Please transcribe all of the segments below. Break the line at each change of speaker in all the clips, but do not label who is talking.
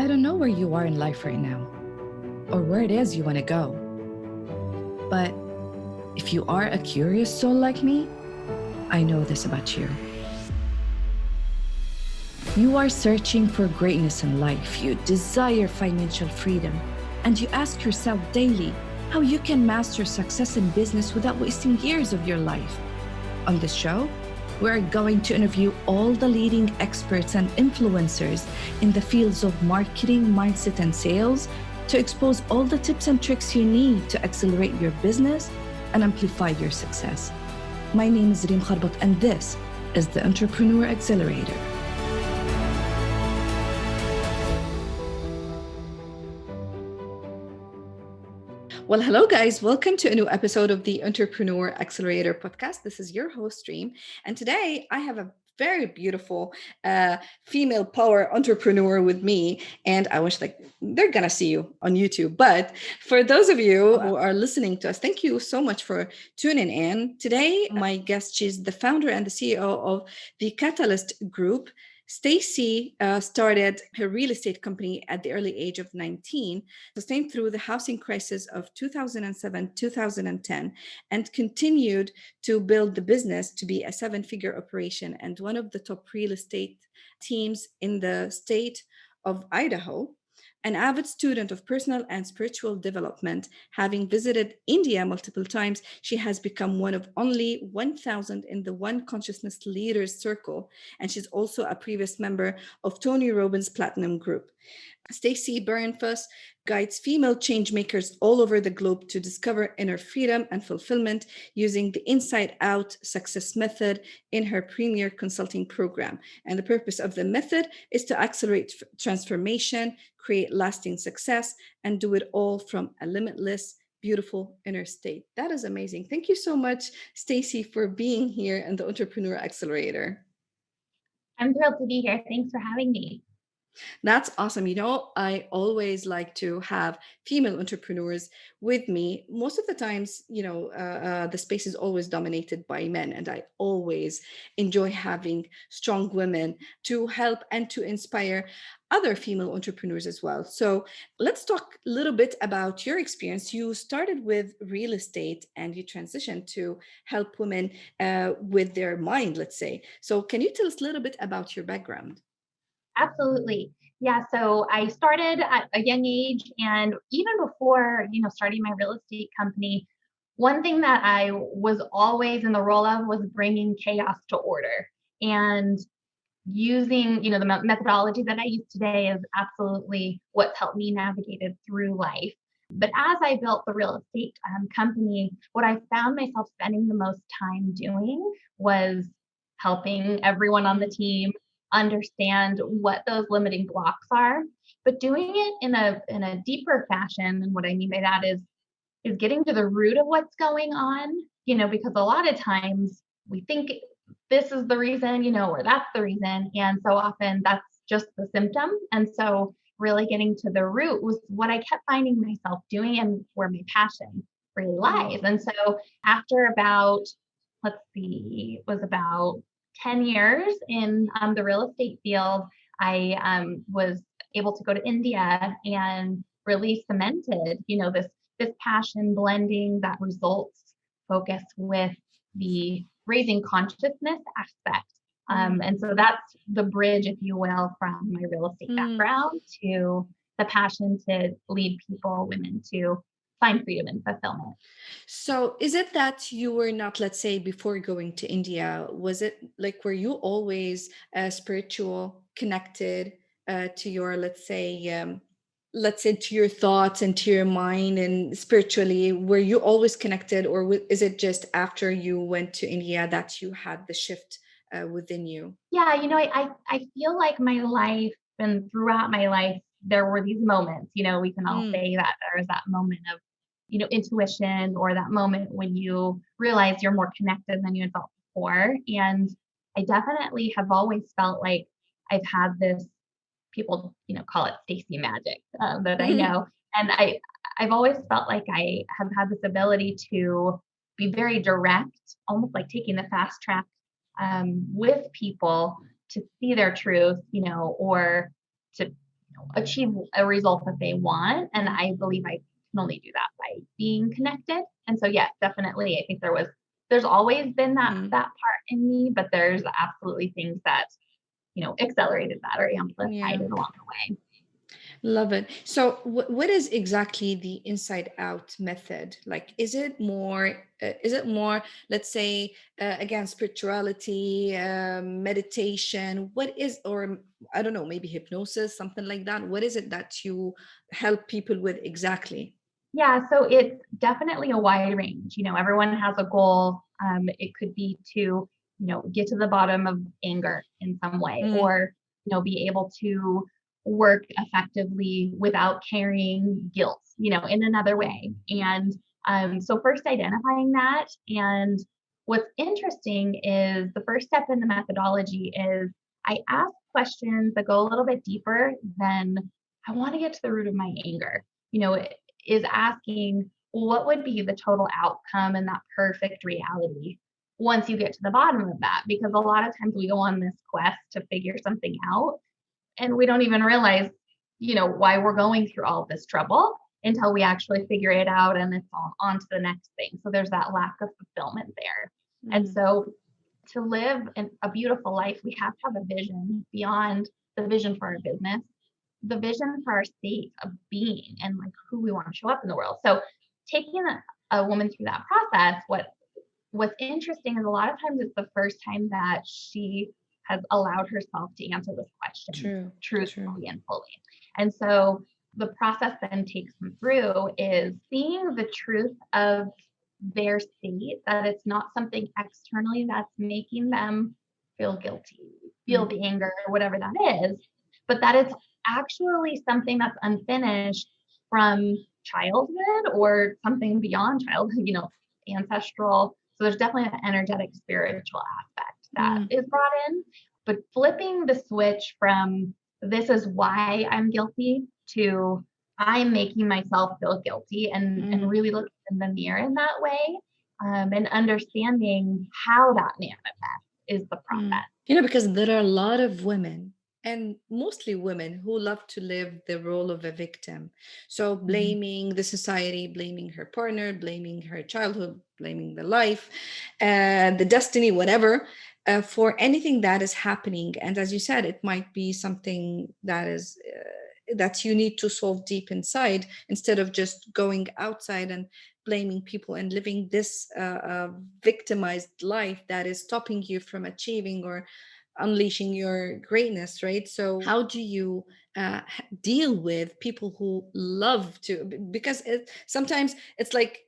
I don't know where you are in life right now or where it is you want to go. But if you are a curious soul like me, I know this about you. You are searching for greatness in life. You desire financial freedom, and you ask yourself daily how you can master success in business without wasting years of your life. On this show, we're going to interview all the leading experts and influencers in the fields of marketing, mindset, and sales to expose all the tips and tricks you need to accelerate your business and amplify your success. My name is Reem Kharbat, and this is the Entrepreneur Accelerator. Well, hello guys. Welcome to a new episode of the Entrepreneur Accelerator podcast. This is your host, Reem. And today I have a very beautiful female power entrepreneur with me. And I wish they're going to see you on YouTube. But for those of you who are listening to us, thank you so much for tuning in. Today, my guest, she's the founder and the CEO of the Catalyst Group. Stacy started her real estate company at the early age of 19, sustained through the housing crisis of 2007-2010, and continued to build the business to be a seven-figure operation and one of the top real estate teams in the state of Idaho. An avid student of personal and spiritual development, having visited India multiple times, she has become one of only 1,000 in the One Consciousness Leaders Circle, and she's also a previous member of Tony Robbins Platinum Group. Stacy Bahrenfuss guides female change makers all over the globe to discover inner freedom and fulfillment using the Inside Out Success Method in her premier consulting program. And the purpose of the method is to accelerate transformation, create lasting success, and do it all from a limitless, beautiful inner state. That is amazing. Thank you so much, Stacy, for being here in the Entrepreneur Accelerator.
I'm thrilled to be here. Thanks for having me.
That's awesome. I always like to have female entrepreneurs with me. Most of the times, the space is always dominated by men, and I always enjoy having strong women to help and to inspire other female entrepreneurs as well. So let's talk a little bit about your experience. You started with real estate and you transitioned to help women with their mind, let's say. So can you tell us a little bit about your background?
Absolutely. Yeah. So I started at a young age, and even before, starting my real estate company, one thing that I was always in the role of was bringing chaos to order. And using, the methodology that I use today is absolutely what's helped me navigate it through life. But as I built the real estate company, what I found myself spending the most time doing was helping everyone on the team understand what those limiting blocks are, but doing it in a deeper fashion. And what I mean by that is getting to the root of what's going on, because a lot of times we think this is the reason, or that's the reason. And so often that's just the symptom. And so really getting to the root was what I kept finding myself doing and where my passion really lies. And so after about, it was about 10 years in the real estate field, I was able to go to India and really cemented, this passion blending that results focus with the raising consciousness aspect. And so that's the bridge, if you will, from my real estate background to the passion to lead people, women, to find freedom and fulfillment.
So is it that you were not, let's say, before going to India, was it were you always spiritual, connected to your, let's say, to your thoughts and to your mind, and spiritually, were you always connected, or is it just after you went to India that you had the shift within you?
Yeah, I feel like my life and throughout my life, there were these moments, we can all say that there is that moment of, intuition, or that moment when you realize you're more connected than you had felt before. And I definitely have always felt like I've had this, people, call it Stacy magic that I know. And I've always felt like I have had this ability to be very direct, almost like taking the fast track with people to see their truth, or to achieve a result that they want. And I believe I can only do that by being connected. And so, yes, definitely. I think there's always been that part in me, but there's absolutely things that, accelerated that or amplified
Yeah.
it along the way.
Love it. So, what is exactly the inside out method? Like, is it more, let's say, again, spirituality, meditation? What is, or I don't know, maybe hypnosis, something like that? What is it that you help people with exactly?
Yeah, so it's definitely a wide range. Everyone has a goal. It could be to, get to the bottom of anger in some way,
Mm,
or, be able to work effectively without carrying guilt, in another way. And so first identifying that. And what's interesting is the first step in the methodology is I ask questions that go a little bit deeper than I want to get to the root of my anger. Is asking what would be the total outcome and that perfect reality once you get to the bottom of that. Because a lot of times we go on this quest to figure something out and we don't even realize, why we're going through all of this trouble until we actually figure it out and it's on to the next thing. So there's that lack of fulfillment there. And
mm,
so to live a beautiful life, we have to have a vision beyond the vision for our business, the vision for our state of being and like who we want to show up in the world. So taking a woman through that process, what's interesting is a lot of times it's the first time that she has allowed herself to answer this question
true, true.
truthfully and fully. And so the process then takes them through is seeing the truth of their state, that it's not something externally that's making them feel guilty, feel
Mm,
the anger, or whatever that is, but that it's actually something that's unfinished from childhood or something beyond childhood, ancestral. So there's definitely an energetic spiritual aspect that
mm,
is brought in, but flipping the switch from this is why I'm guilty to I'm making myself feel guilty and
mm.
really looking in the mirror in that way, and understanding how that manifests is the
Mm.
process.
Because there are a lot of women, and mostly women, who love to live the role of a victim. So
Mhm.
blaming the society, blaming her partner, blaming her childhood, blaming the life, the destiny, whatever, for anything that is happening. And as you said, it might be something that is. That you need to solve deep inside instead of just going outside and blaming people and living this victimized life that is stopping you from achieving or unleashing your greatness, right? So how do you deal with people who love to, because sometimes it's like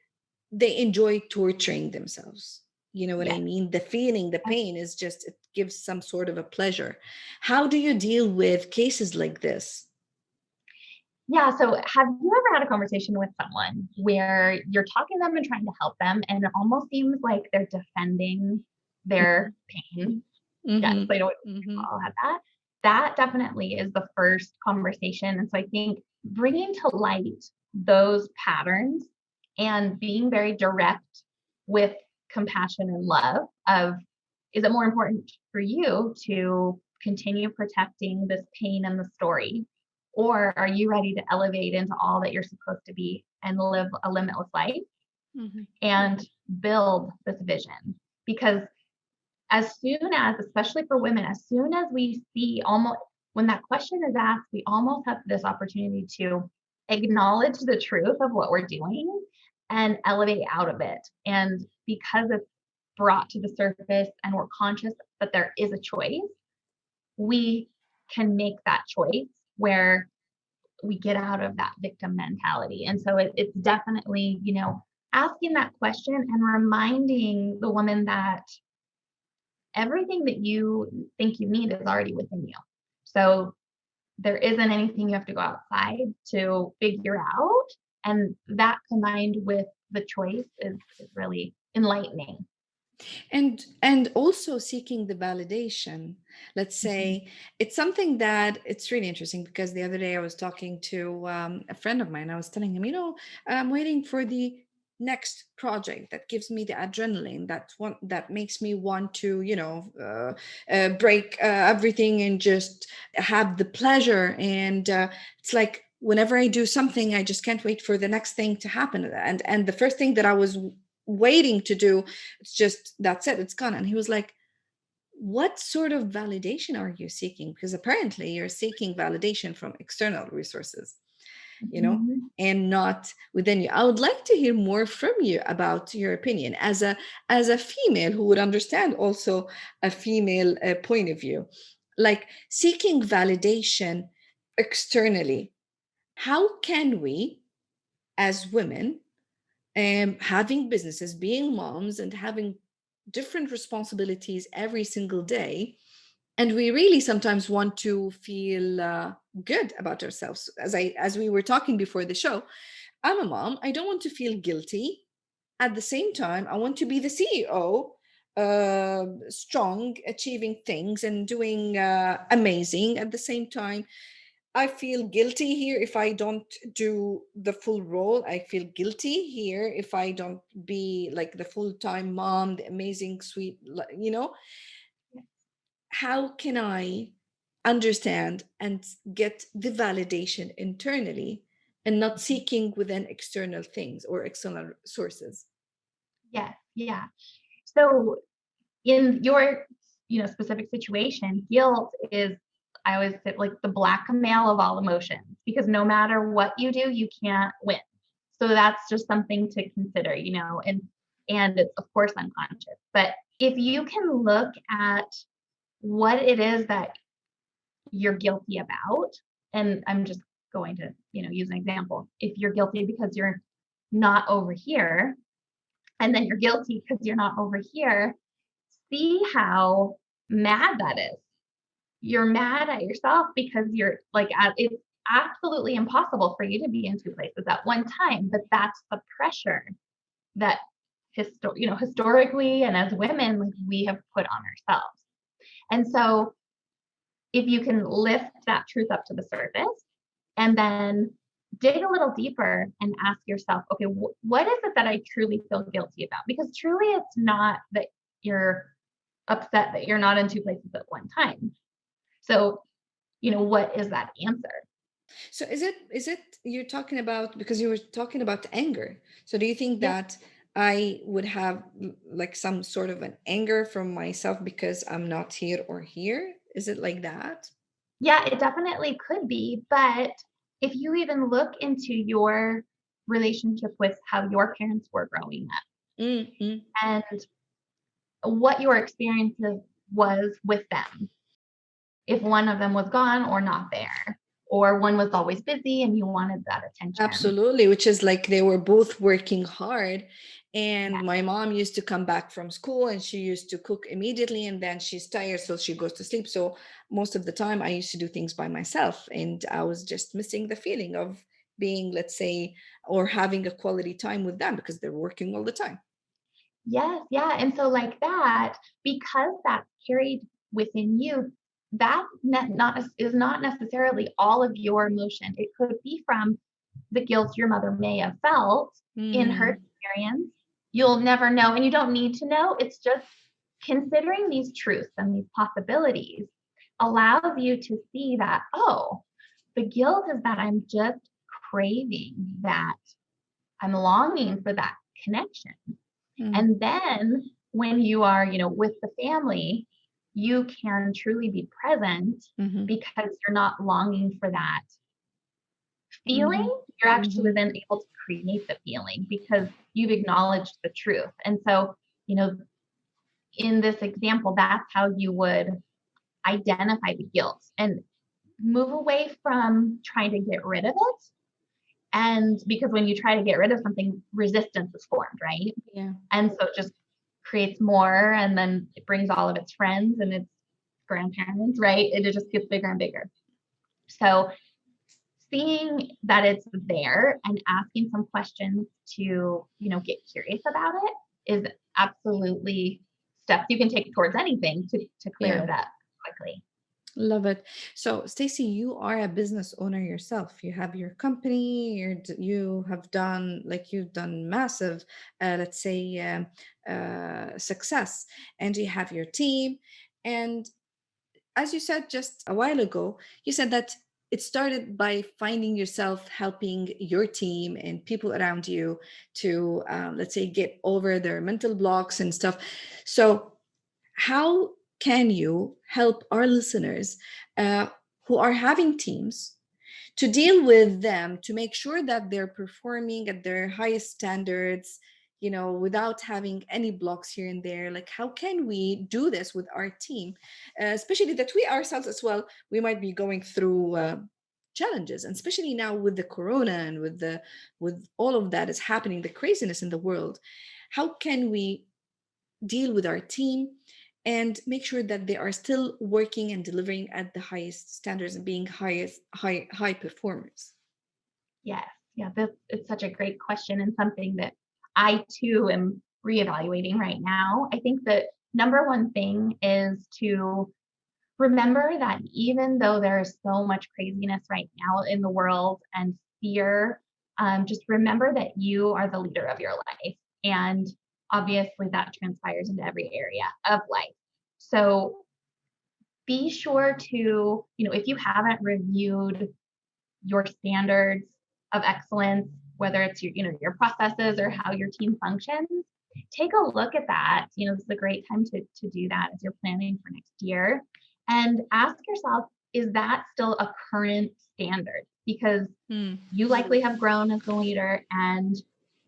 they enjoy torturing themselves, you know what I
Yes.
mean? The feeling, the pain is just, it gives some sort of a pleasure. How do you deal with cases like this?
Yeah. So have you ever had a conversation with someone where you're talking to them and trying to help them, and it almost seems like they're defending their pain? Yes,
Mm-hmm.
I know what
Mm-hmm.
I'll have that. That definitely is the first conversation. And so I think bringing to light those patterns and being very direct with compassion and love of, is it more important for you to continue protecting this pain and the story? Or are you ready to elevate into all that you're supposed to be and live a limitless life
Mm-hmm.
and build this vision? Because as soon as, especially for women, as soon as we see almost when that question is asked, we almost have this opportunity to acknowledge the truth of what we're doing and elevate out of it. And because it's brought to the surface and we're conscious that there is a choice, we can make that choice where we get out of that victim mentality. And so it's definitely, asking that question and reminding the woman that everything that you think you need is already within you. So there isn't anything you have to go outside to figure out. And that combined with the choice is really enlightening.
And also seeking the validation. Let's
Mhm.
say it's something that it's really interesting, because the other day I was talking to a friend of mine. I was telling him, I'm waiting for the next project that gives me the adrenaline, that makes me want to break everything and just have the pleasure, and it's like whenever I do something, I just can't wait for the next thing to happen, and the first thing that I was waiting to do, it's just, that's it, it's gone. And he was like, what sort of validation are you seeking? Because apparently you're seeking validation from external resources, you know,
Mhm.
and not within you. I would like to hear more from you about your opinion as a female who would understand also a female point of view, like seeking validation externally. How can we, as women, having businesses, being moms, and having different responsibilities every single day, and we really sometimes want to feel good about ourselves, as we were talking before the show, I'm a mom, I don't want to feel guilty. At the same time, I want to be the CEO, strong, achieving things and doing amazing. At the same time, I feel guilty here if I don't do the full role. I feel guilty here if I don't be like the full-time mom, the amazing, sweet, how can I understand and get the validation internally and not seeking within external things or external sources?
Yes, yeah. So in your, specific situation, guilt is, I always say, like the blackmail of all emotions, because no matter what you do, you can't win. So that's just something to consider, and it's of course unconscious. But if you can look at what it is that you're guilty about, and I'm just going to, use an example. If you're guilty because you're not over here, and then you're guilty because you're not over here, see how mad that is. You're mad at yourself because you're like, it's absolutely impossible for you to be in two places at one time. But that's the pressure that historically and as women, like we have put on ourselves. And so if you can lift that truth up to the surface and then dig a little deeper and ask yourself, okay, what is it that I truly feel guilty about? Because truly it's not that you're upset that you're not in two places at one time. So, what is that answer?
So is it you're talking about, because you were talking about anger. So do you think
Yeah.
that I would have like some sort of an anger from myself because I'm not here or here? Is it like that?
Yeah, it definitely could be. But if you even look into your relationship with how your parents were growing up
Mm-hmm.
and what your experiences was with them, if one of them was gone or not there, or one was always busy and you wanted that attention.
Absolutely, which is like they were both working hard.
Yeah.
And my mom used to come back from school and she used to cook immediately, and then she's tired, so she goes to sleep. So most of the time, I used to do things by myself, and I was just missing the feeling of being, let's say, or having a quality time with them because they're working all the time.
Yes, yeah. And so like that, because that's carried within you, that not is not necessarily all of your emotion. It could be from the guilt your mother may have felt in her
Mm,
experience. You'll never know, and you don't need to know. It's just considering these truths and these possibilities allows you to see that, oh, the guilt is that I'm just craving that. I'm longing for that connection.
mm,
And then when you are, with the family, you can truly be present
mhm,
because you're not longing for that feeling.
mhm,
You're actually
mhm.
then able to create the feeling because you've acknowledged the truth. And so, you know, in this example, that's how you would identify the guilt and move away from trying to get rid of it. And because when you try to get rid of something, resistance is formed, right?
Yeah.
And so it just creates more, and then it brings all of its friends and its grandparents, right? It just gets bigger and bigger. So seeing that it's there and asking some questions to, get curious about it is absolutely steps you can take towards anything to clear
Yeah.
it up quickly.
Love it. So, Stacy, you are a business owner yourself. You have your company. You have done, like, you've done massive, let's say, success, and you have your team. And as you said just a while ago, you said that it started by finding yourself helping your team and people around you to, let's say, get over their mental blocks and stuff. So, how can you help our listeners who are having teams to deal with them, to make sure that they're performing at their highest standards, without having any blocks here and there? Like, how can we do this with our team, especially that we ourselves as well, we might be going through challenges, and especially now with the corona and with all of that is happening, the craziness in the world. How can we deal with our team and make sure that they are still working and delivering at the highest standards and being high performers?
Yes, yeah, it's such a great question and something that I too am reevaluating right now. I think that number one thing is to remember that even though there is so much craziness right now in the world and fear, just remember that you are the leader of your life. And obviously that transpires into every area of life. So be sure to, if you haven't reviewed your standards of excellence, whether it's your processes or how your team functions, take a look at that. This is a great time to do that as you're planning for next year. And ask yourself, is that still a current standard? Because you likely have grown as a leader, and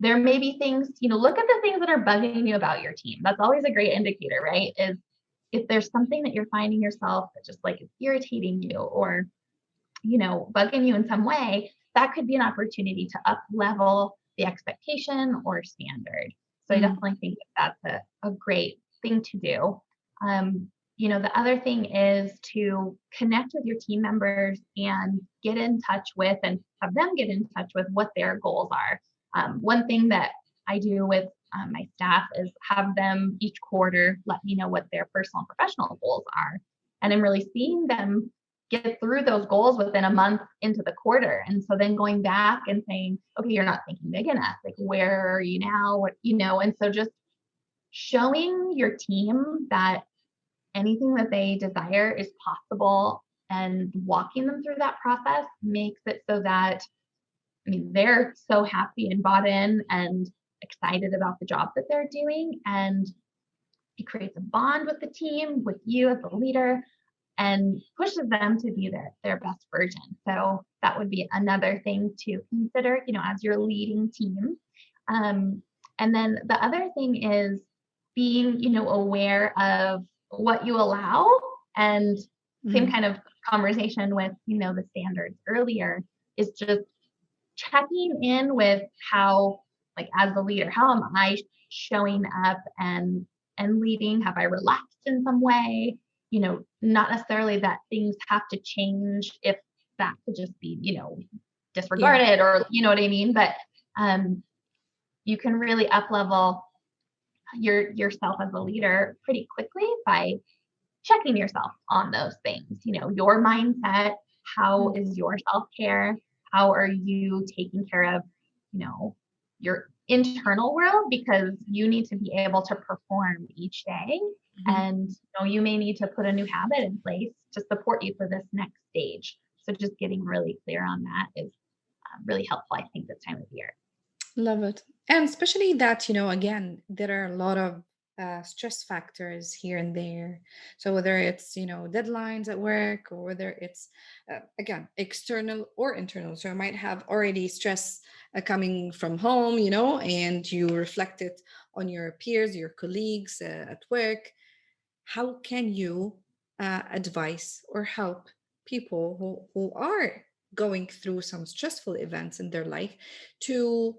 there may be things, look at the things that are bugging you about your team. That's always a great indicator, right? Is if there's something that you're finding yourself that just like is irritating you or bugging you in some way, that could be an opportunity to up level the expectation or standard. So I definitely think that that's a great thing to do. The other thing is to connect with your team members and get in touch with and have them get in touch with what their goals are. One thing that I do with my staff is have them each quarter let me know what their personal and professional goals are. And I'm really seeing them get through those goals within a month into the quarter. And so then going back and saying, okay, you're not thinking big enough. Like, where are you now? And so just showing your team that anything that they desire is possible and walking them through that process makes it so that, they're so happy and bought in and excited about the job that they're doing. And it creates a bond with the team, with you as a leader, and pushes them to be their best version. So that would be another thing to consider, as you're leading teams. And then the other thing is being, aware of what you allow, and same kind of conversation with, the standards earlier, is just checking in with how, like, as the leader, how am I showing up and leading? Have I relaxed in some way? Not necessarily that things have to change if that could just be, disregarded, or you know what I mean? But you can really up level yourself as a leader pretty quickly by checking yourself on those things. Your mindset, how is your self-care? How are you taking care of, your internal world? Because you need to be able to perform each day. And you may need to put a new habit in place to support you for this next stage. So just getting really clear on that is really helpful, I think, this time of year.
Love it. And especially that, again, there are a lot of stress factors here and there. So whether it's, deadlines at work, or whether it's, again, external or internal. So I might have already stress coming from home, and you reflect it on your peers, your colleagues at work. How can you advise or help people who are going through some stressful events in their life to,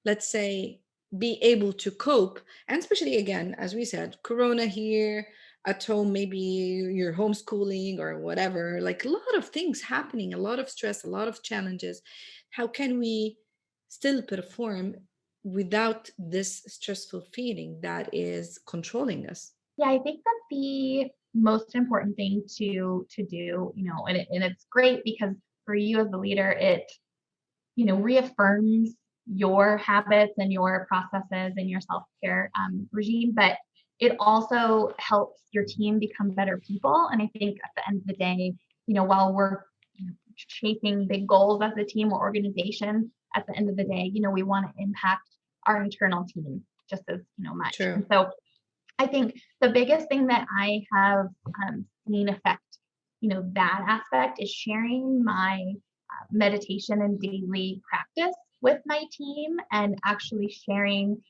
let's say, be able to cope? And especially, again, as we said, corona here at home, maybe you're homeschooling or whatever, like a lot of things happening, a lot of stress, a lot of challenges. How can we still perform without this stressful feeling that is controlling us?
Yeah, I think that the most important thing to do, and it's great because for you as the leader, it reaffirms your habits and your processes and your self-care regime. But it also helps your team become better people. And I think at the end of the day, while we're chasing big goals as a team or organization, at the end of the day, we want to impact our internal team just as much.
True.
And so I think the biggest thing that I have seen affect that aspect is sharing my meditation and daily practice with my team, and actually sharing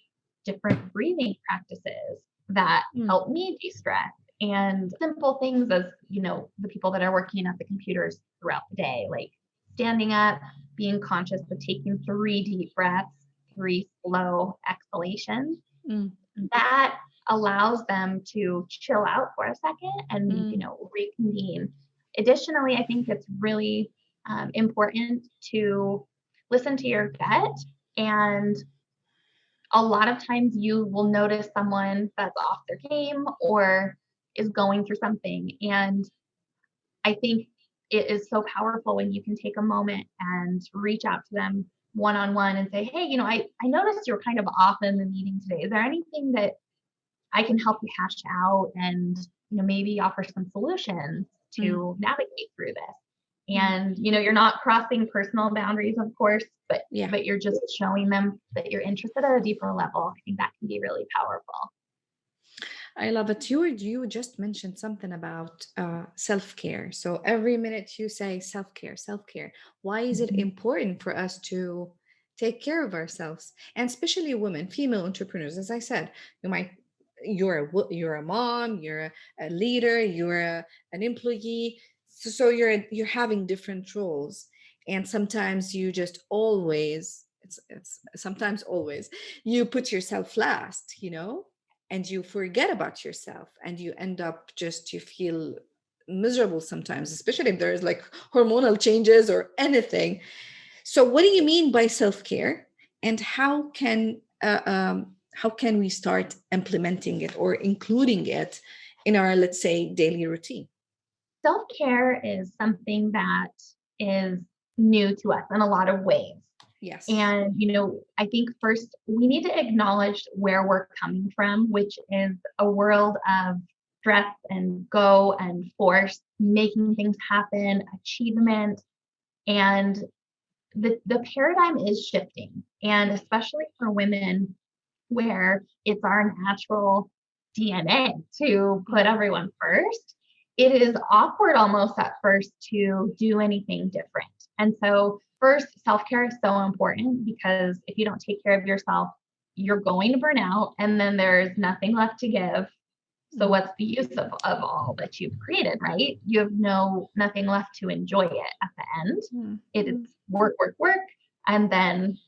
different breathing practices that help me de-stress, and simple things as the people that are working at the computers throughout the day, like standing up, being conscious of taking 3 deep breaths, 3 slow exhalations. That allows them to chill out for a second and reconvene. Additionally, I think it's really important to listen to your gut. And a lot of times you will notice someone that's off their game or is going through something. And I think it is so powerful when you can take a moment and reach out to them one-on-one and say, hey, I noticed you're kind of off in the meeting today. Is there anything that I can help you hash out, and maybe offer some solutions to navigate through this? And you're not crossing personal boundaries, of course, but you're just showing them that you're interested at a deeper level. I think that can be really powerful.
I love it. You just mentioned something about self-care. So every minute you say self-care, self-care. Why is it important for us to take care of ourselves? And especially women, female entrepreneurs. As I said, you're a mom, you're a leader, an employee. So you're having different roles, and sometimes you just always it's sometimes always you put yourself last, and you forget about yourself, and you end up just you feel miserable sometimes, especially if there's like hormonal changes or anything. So what do you mean by self-care, and how can we start implementing it or including it in our, let's say, daily routine?
Self-care is something that is new to us in a lot of ways.
Yes.
And, I think first we need to acknowledge where we're coming from, which is a world of stress and go and force, making things happen, achievement. And the paradigm is shifting. And especially for women, where it's our natural DNA to put everyone first, it is awkward almost at first to do anything different. And so first, self-care is so important, because if you don't take care of yourself, you're going to burn out, and then there's nothing left to give. So what's the use of all that you've created, right? You have nothing left to enjoy it at the end. It is work, work, work. And then,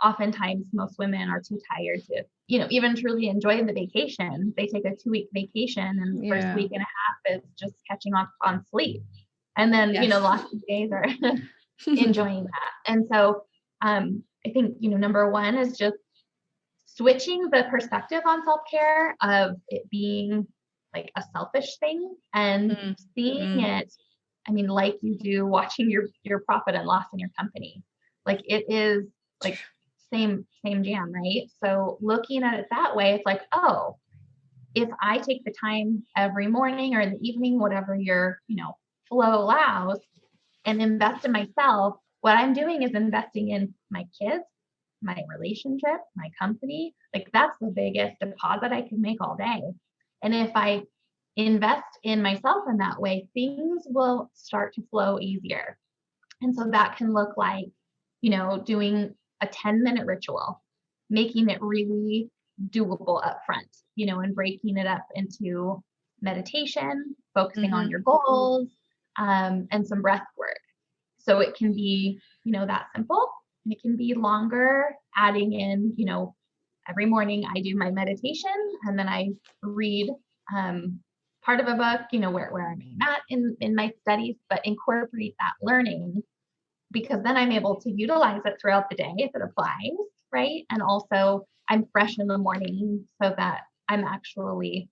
oftentimes most women are too tired to, even truly enjoy the vacation. They take a 2-week vacation, and the first week and a half is just catching up on sleep. And then, the last few days are enjoying that. And so I think, number one is just switching the perspective on self-care of it being like a selfish thing, and seeing it, like you do watching your profit and loss in your company. Like it is like same jam, right? So looking at it that way, it's like, oh, if I take the time every morning or in the evening, whatever your, flow allows, and invest in myself, what I'm doing is investing in my kids, my relationship, my company. Like that's the biggest deposit I can make all day. And if I invest in myself in that way, things will start to flow easier. And so that can look like, doing a 10-minute ritual, making it really doable up front, and breaking it up into meditation, focusing on your goals, and some breath work. So it can be, that simple, and it can be longer, adding in, every morning I do my meditation, and then I read part of a book, where I'm at in my studies, but incorporate that learning, because then I'm able to utilize it throughout the day if it applies, right? And also I'm fresh in the morning, so that I'm actually,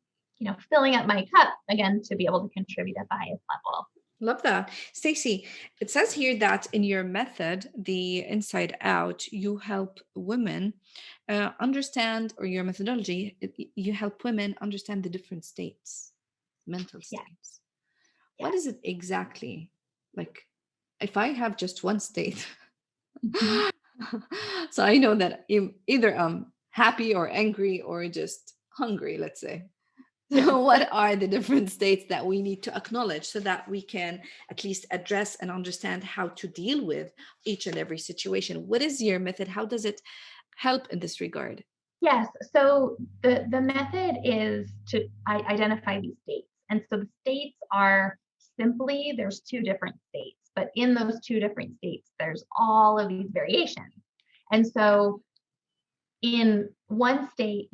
filling up my cup again to be able to contribute at the highest level.
Love that. Stacy, it says here that in your method, the inside out, you help women understand, or your methodology, you help women understand the different states, mental
Yes,
states. What
yes.
is it exactly? Like, if I have just one state,
Mhm.
so I know that either I'm happy or angry or just hungry, let's say.
Yes.
So, what are the different states that we need to acknowledge so that we can at least address and understand how to deal with each and every situation? What is your method? How does it help in this regard?
Yes. So the method is to identify these states. And so the states are simply there's two different states, but in those two different states, there's all of these variations. And so in one state,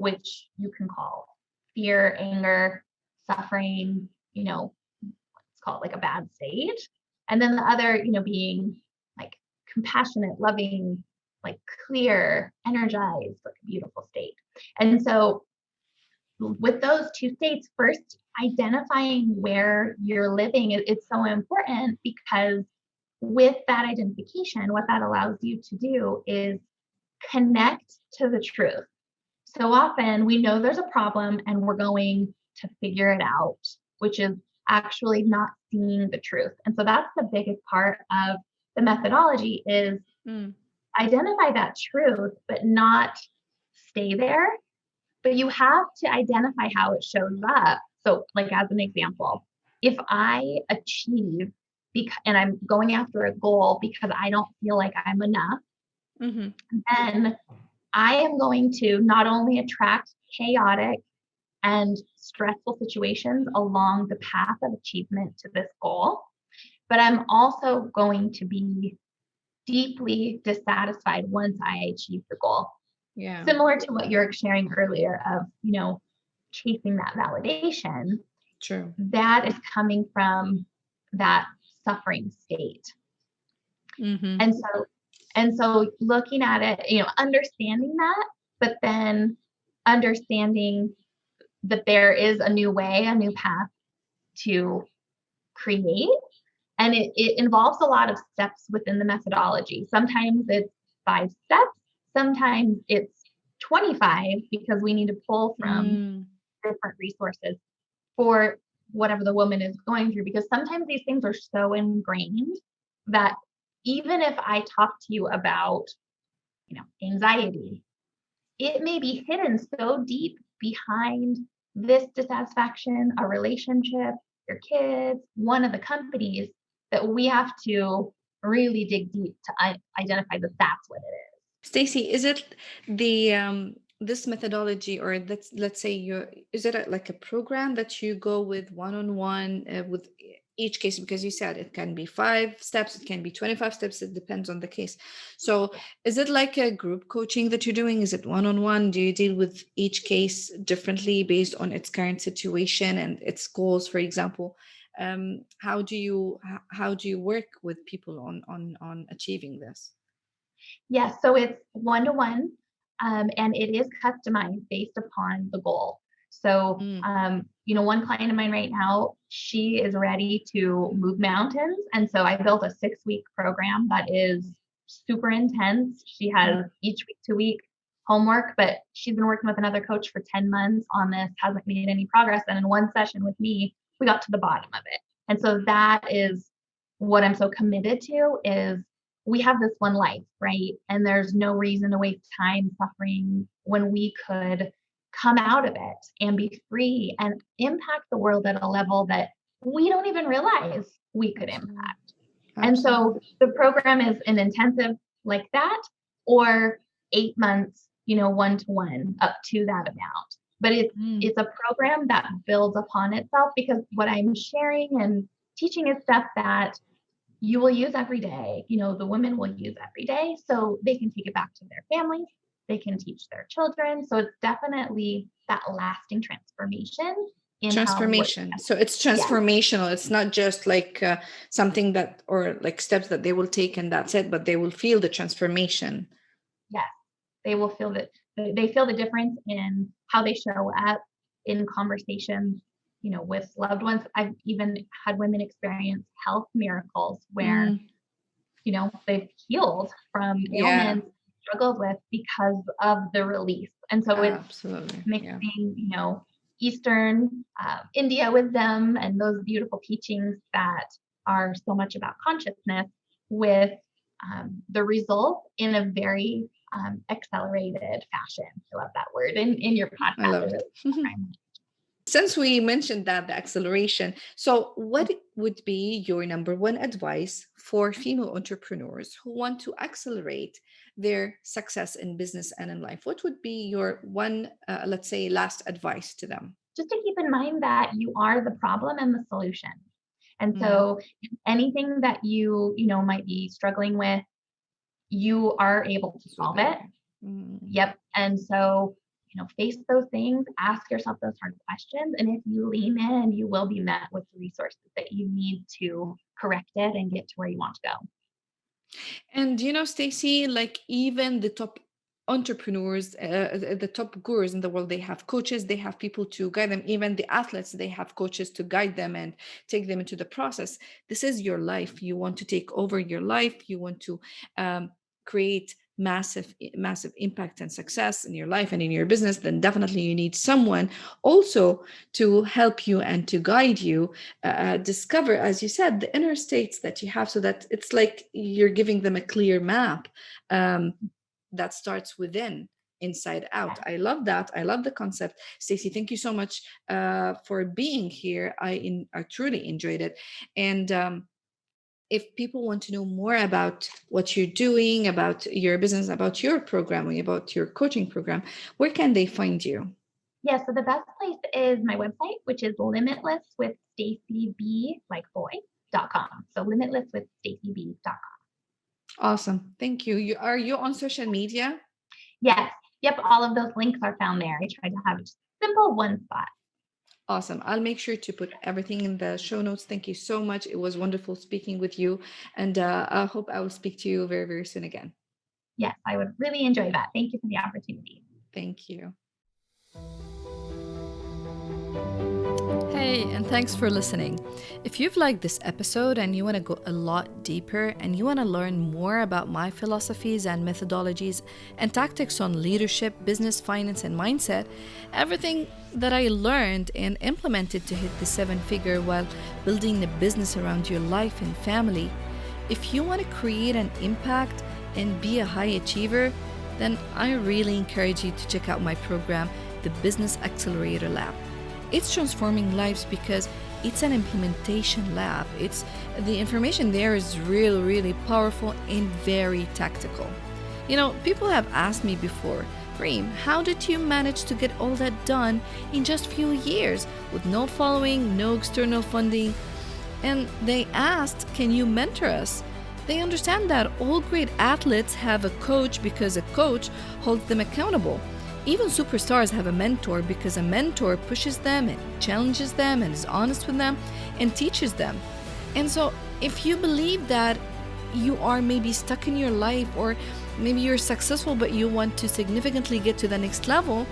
which you can call fear, anger, suffering, it's called like a bad state. And then the other, being like compassionate, loving, like clear, energized, like a beautiful state. And so with those two states, first identifying where you're living is so important because with that identification, what that allows you to do is connect to the truth. So often we know there's a problem and we're going to figure it out, which is actually not seeing the truth. And so that's the biggest part of the methodology is
Mm,
identify that truth, but not stay there. But you have to identify how it shows up. So, like as an example, if I achieve and I'm going after a goal because I don't feel like I'm enough,
hmm.
then I am going to not only attract chaotic and stressful situations along the path of achievement to this goal, but I'm also going to be deeply dissatisfied once I achieve the goal.
Yeah,
Similar to what you're sharing earlier of, chasing that validation,
true.
that is coming from that suffering state.
Hmm.
And so looking at it, understanding that, but then understanding that there is a new way, a new path to create. And it involves a lot of steps within the methodology. Sometimes it's 5 steps, sometimes it's 25 because we need to pull from
Mm,
different resources for whatever the woman is going through. Because sometimes these things are so ingrained that even if I talk to you about, anxiety, it may be hidden so deep behind this dissatisfaction, a relationship, your kids, one of the companies that we have to really dig deep to identify that that's what it is.
Stacy, is it the this methodology, or let's say you is it like a program that you go with one on one with each case? Because you said it can be 5 steps, it can be 25 steps, it depends on the case. So
Yeah.
is it like a group coaching that you're doing? Is it one on one? Do you deal with each case differently based on its current situation and its goals, for example? How do you work with people on achieving this?
Yes, so it's one to one, and it is customized based upon the goal. So,
Mm,
one client of mine right now, she is ready to move mountains. And so I built a 6-week program that is super intense. She
mm.
has each week to week homework, but she's been working with another coach for 10 months on this, hasn't made any progress. And in one session with me, we got to the bottom of it. And so that is what I'm so committed to is we have this one life, right? And there's no reason to waste time suffering when we could come out of it and be free and impact the world at a level that we don't even realize we could
Absolutely.
impact. And so
Absolutely.
the program is an intensive like that, or 8 months, one to one up to that amount. But
Mm,
it's a program that builds upon itself because what I'm sharing and teaching is stuff that you will use every day. The women will use every day so they can take it back to their families. They can teach their children. So it's definitely that lasting transformation in how we work
transformation.
together.
So it's
Yes,
transformational. It's not just like something that, or like steps that they will take and that's it, but they will feel the transformation.
yes. They will feel that they feel the difference in how they show up in conversations, with loved ones. I've even had women experience health miracles where,
Mm,
they've healed from
yeah,
ailments struggled with because of the release. And so it's
absolutely. Yeah,
mixing, Eastern India with them and those beautiful teachings that are so much about consciousness with the result in a very accelerated fashion. I love that word in your
I
podcast. I
love
really
it.
find
Since we mentioned that, the acceleration, so what would be your number one advice for female entrepreneurs who want to accelerate their success in business and in life? What would be your one, let's say, last advice to them?
just to keep in mind that you are the problem and the solution. And
Mm,
so anything that you might be struggling with, you are able to
this would
solve
be
it.
okay. Mm.
Yep. And so, face those things, ask yourself those hard questions. And if you lean in, you will be met with the resources that you need to correct it and get to where you want to go.
And Stacy, like even the top entrepreneurs, the top gurus in the world, they have coaches, they have people to guide them. Even the athletes, they have coaches to guide them and take them into the process. This is your life. You want to take over your life. You want to create massive impact and success in your life and in your business. Then definitely you need someone also to help you and to guide you discover, as you said, the inner states that you have, so that it's like you're giving them a clear map um, that starts within, inside out. I love that. I love the concept. Stacey, thank you so much for being here. I truly enjoyed it. And if people want to know more about what you're doing, about your business, about your programming, about your coaching program, where can they find you?
Yeah. So the best place is my website, which is limitless with Stacy B like boy.com. So limitless with stacyb.com.
Awesome. Thank you. Are you on social media?
Yes. Yep. All of those links are found there. I try to have it just simple one spot.
Awesome. I'll make sure to put everything in the show notes. Thank you so much. It was wonderful speaking with you. And I hope I will speak to you very, very soon again.
Yes, I would really enjoy that. Thank you for the opportunity.
Thank you. Hey, and thanks for listening. If you've liked this episode and you want to go a lot deeper and you want to learn more about my philosophies and methodologies and tactics on leadership, business, finance, and mindset, everything that I learned and implemented to hit the 7-figure while building a business around your life and family, if you want to create an impact and be a high achiever, then I really encourage you to check out my program, the Business Accelerator Lab. It's transforming lives because it's an implementation lab. The information there is really powerful and very tactical. People have asked me before, Reem, how did you manage to get all that done in just a few years with no following, no external funding? And they asked, can you mentor us? They understand that all great athletes have a coach because a coach holds them accountable. Even superstars have a mentor because a mentor pushes them and challenges them and is honest with them and teaches them. And so if you believe that you are maybe stuck in your life, or maybe you're successful but you want to significantly get to the next level,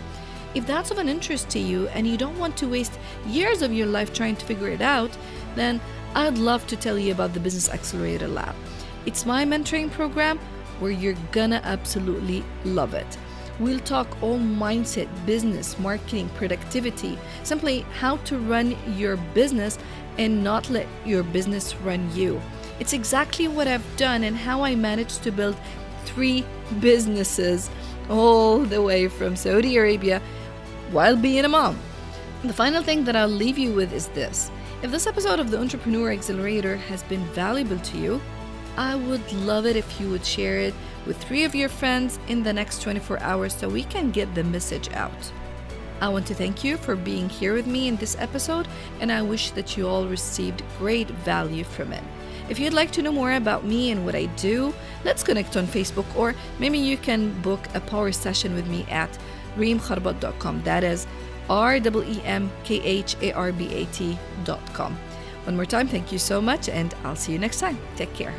if that's of an interest to you and you don't want to waste years of your life trying to figure it out, then I'd love to tell you about the Business Accelerator Lab. It's my mentoring program where you're gonna absolutely love it. We'll talk all mindset, business, marketing, productivity, simply how to run your business and not let your business run you. It's exactly what I've done and how I managed to build 3 businesses all the way from Saudi Arabia while being a mom. The final thing that I'll leave you with is this. If this episode of the Entrepreneur Accelerator has been valuable to you, I would love it if you would share it with 3 of your friends in the next 24 hours so we can get the message out. I want to thank you for being here with me in this episode, and I wish that you all received great value from it. If you'd like to know more about me and what I do, let's connect on Facebook, or maybe you can book a power session with me at reemkharbat.com. That is REEMKHARBAT.com. One more time, thank you so much, and I'll see you next time. Take care.